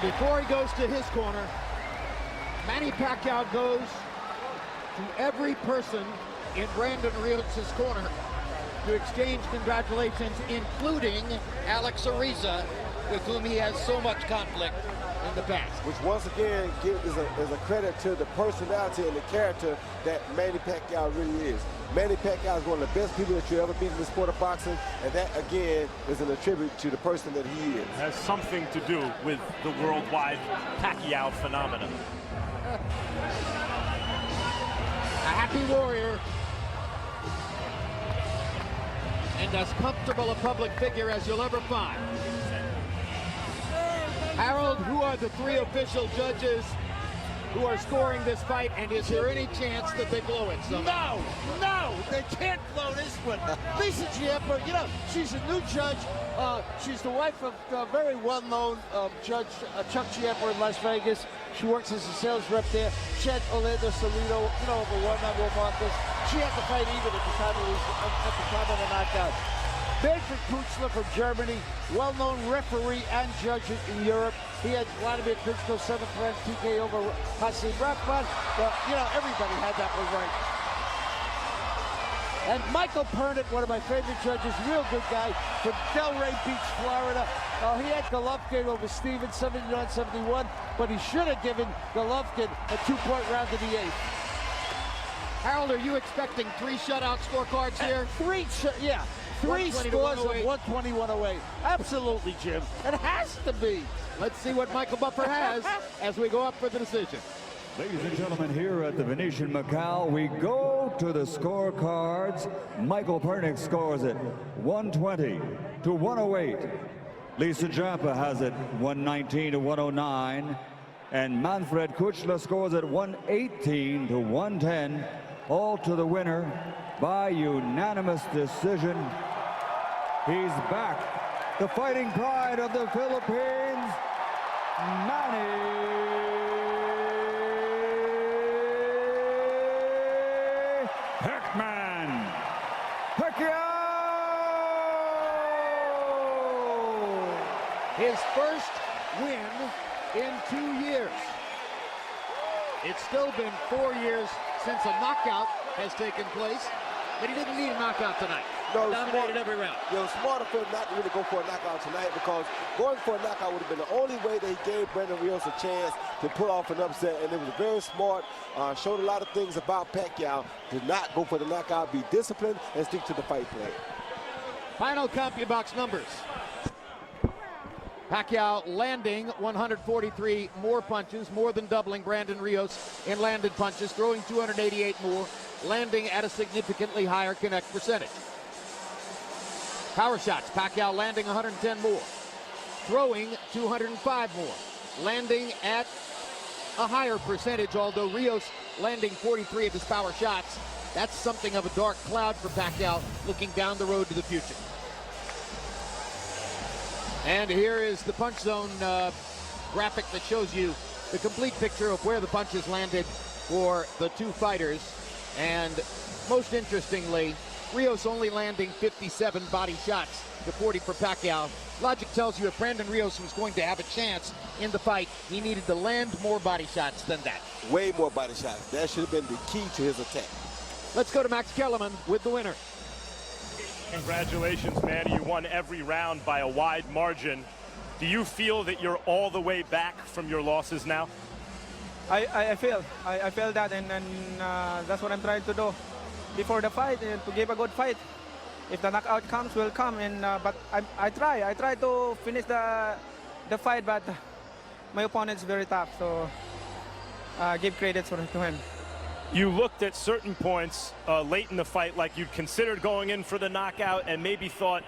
Before he goes to his corner, Manny Pacquiao goes to every person in Brandon Rios' corner to exchange congratulations, including Alex Ariza, with whom he has so much conflict in the past. Which once again is a credit to the personality and the character that Manny Pacquiao really is. Manny Pacquiao is one of the best people that you ever meet in the sport of boxing, and that again is an attribute to the person that he is. It has something to do with the worldwide Pacquiao phenomenon. A happy warrior and as comfortable a public figure as you'll ever find. Harold, who are the three official judges who are scoring this fight, and is there any chance that they blow it somehow? No, they can't blow this one. Lisa Giamper, you know, she's a new judge. She's the wife of a very well-known judge, Chuck Giamper in Las Vegas. She works as a sales rep there. She had Orlando Salido, you know, over one-on-one Marcus. She had to fight even at the time of the knockout. Manfred Kuchler from Germany, well-known referee and judge in Europe. He had Vladimir Klitschko 7th round TK over Hasim Rahman. But, you know, everybody had that one right. And Michael Pernod, one of my favorite judges, real good guy, from Delray Beach, Florida. He had Golovkin over Stevens, 79-71, but he should have given Golovkin a 2-point round in the 8th. Harold, are you expecting 3 shutout scorecards here? Three scores of 120-108. Absolutely, Jim. It has to be. Let's see what Michael Buffer has as we go up for the decision. Ladies and gentlemen, here at the Venetian Macau, we go to the scorecards. Michael Pernod scores it 120-108. Lisa Giamper has it 119-109. And Manfred Kuchler scores it 118-110. All to the winner by unanimous decision. He's back. The fighting pride of the Philippines, Manny Pacquiao! His first win in 2 years. It's still been 4 years since a knockout has taken place, but he didn't need a knockout tonight. No, dominated every round. Smarter for him not to really go for a knockout tonight, because going for a knockout would have been the only way that he gave Brandon Rios a chance to pull off an upset, and it was very smart. Showed a lot of things about Pacquiao to not go for the knockout, be disciplined, and stick to the fight plan. Final CompuBox numbers. Pacquiao landing 143 more punches, more than doubling Brandon Rios in landed punches, throwing 288 more, landing at a significantly higher connect percentage. Power shots, Pacquiao landing 110 more, throwing 205 more. landing at a higher percentage, although Rios landing 43 of his power shots. That's something of a dark cloud for Pacquiao looking down the road to the future. And here is the punch zone graphic that shows you the complete picture of where the punches landed for the two fighters. And most interestingly, Rios only landing 57 body shots to 40 for Pacquiao. Logic tells you if Brandon Rios was going to have a chance in the fight, he needed to land more body shots than that. Way more body shots. That should have been the key to his attack. Let's go to Max Kellerman with the winner. Congratulations, Manny. You won every round by a wide margin. Do you feel that you're all the way back from your losses now? I feel that, and that's what I'm trying to do before the fight, to give a good fight. If the knockout comes, will come. And but I try to finish the fight, but my opponent's very tough. So give credit to him. You looked at certain points late in the fight like you'd considered going in for the knockout, and maybe thought,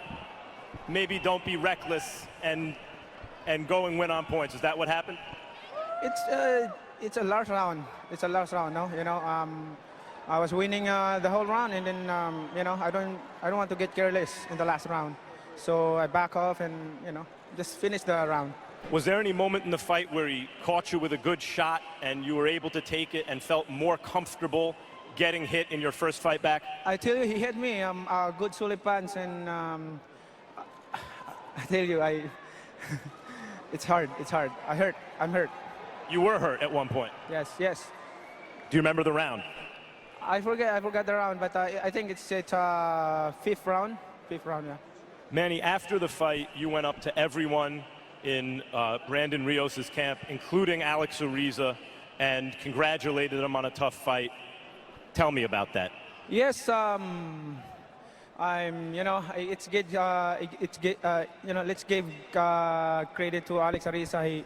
maybe don't be reckless and go and win on points. Is that what happened? It's a last round. It's a last round, no? You know, I was winning the whole round, and then you know, I don't want to get careless in the last round. So I back off and, you know, just finish the round. Was there any moment in the fight where he caught you with a good shot and you were able to take it and felt more comfortable getting hit in your first fight back? I tell you, he hit me a good solid punch, and I tell you, it's hard. It's hard. I'm hurt. You were hurt at one point. Yes. Do you remember the round? I forget the round, but I think it's fifth round. Fifth round, yeah. Manny, after the fight, you went up to everyone in Brandon Rios' camp, including Alex Ariza, and congratulated him on a tough fight. Tell me about that. Yes, you know, it's good. You know, let's give credit to Alex Ariza. He,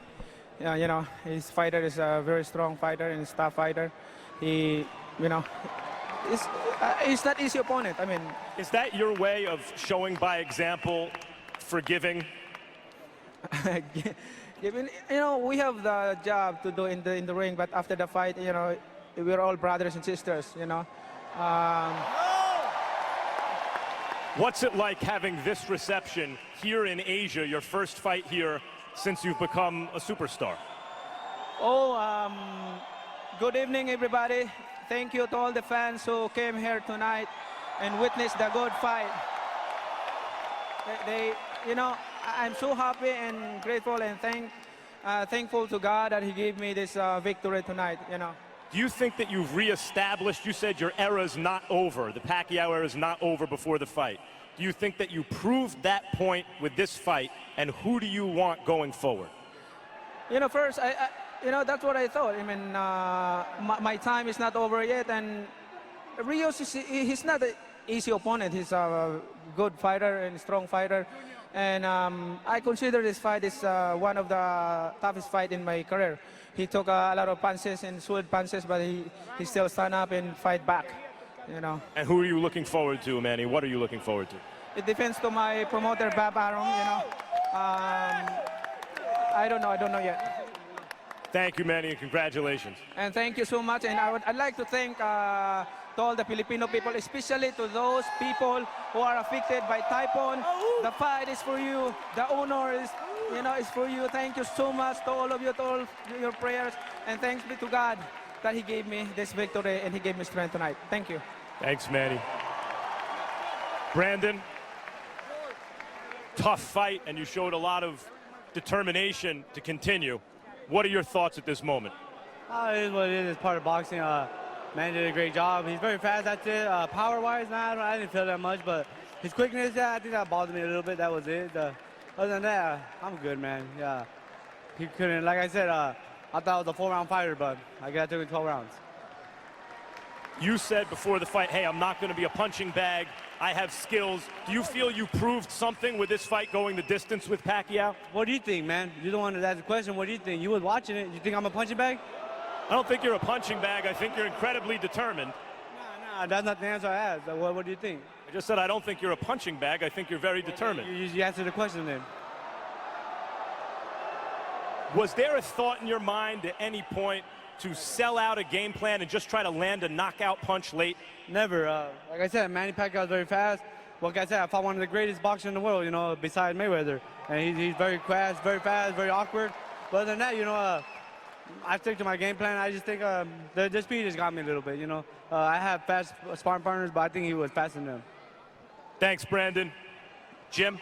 you know, his fighter is a very strong fighter and a tough fighter. He, you know, he's not easy opponent. I mean, is that your way of showing by example, forgiving? You know, we have the job to do in the ring, but after the fight, you know, we're all brothers and sisters. You know. What's it like having this reception here in Asia, your first fight here since you've become a superstar? Oh, good evening, everybody. Thank you to all the fans who came here tonight and witnessed the good fight. You know, I'm so happy and grateful and thankful to God that He gave me this victory tonight. You know. Do you think that you've reestablished, you said your era is not over, the Pacquiao era is not over before the fight. Do you think that you proved that point with this fight, and who do you want going forward? You know, first, you know, that's what I thought. I mean, my time is not over yet, and Rios, he's not an easy opponent. He's a good fighter and strong fighter, and I consider this fight is one of the toughest fights in my career. He took a lot of punches and sword punches, but he still stand up and fight back, you know. And who are you looking forward to, Manny? What are you looking forward to? It depends to my promoter, Bob Arum, you know. I don't know yet. Thank you, Manny, and congratulations. And thank you so much. And I'd like to thank to all the Filipino people, especially to those people who are affected by typhoon. The fight is for you. The honor is, you know, is for you. Thank you so much to all of you, to all your prayers. And thanks be to God that He gave me this victory and He gave me strength tonight. Thank you. Thanks, Manny. Brandon, tough fight, and you showed a lot of determination to continue. What are your thoughts at this moment? It is what it is. It's part of boxing. Man did a great job. He's very fast. That's it. Power-wise, I didn't feel that much, but his quickness, I think that bothered me a little bit. That was it. Other than that, I'm good, man. Yeah, he couldn't. Like I said, I thought it was a 4-round fighter, but I got to 12 rounds. You said before the fight, hey, I'm not going to be a punching bag. I have skills. Do you feel you proved something with this fight going the distance with Pacquiao? What do you think, man? You're the one that asked the question. What do you think? You was watching it. You think I'm a punching bag? I don't think you're a punching bag. I think you're incredibly determined. No, that's not the answer I asked. What do you think? I just said I don't think you're a punching bag. I think you're very determined. You answered the question then. Was there a thought in your mind at any point to sell out a game plan and just try to land a knockout punch late? Never. Like I said, Manny Pacquiao is very fast. Like I said, I fought one of the greatest boxers in the world, you know, besides Mayweather. And he's very fast, very awkward. But other than that, you know, I stick to my game plan. I just think the speed has got me a little bit, you know. I have fast sparring partners, but I think he was faster than them. Thanks, Brandon. Jim?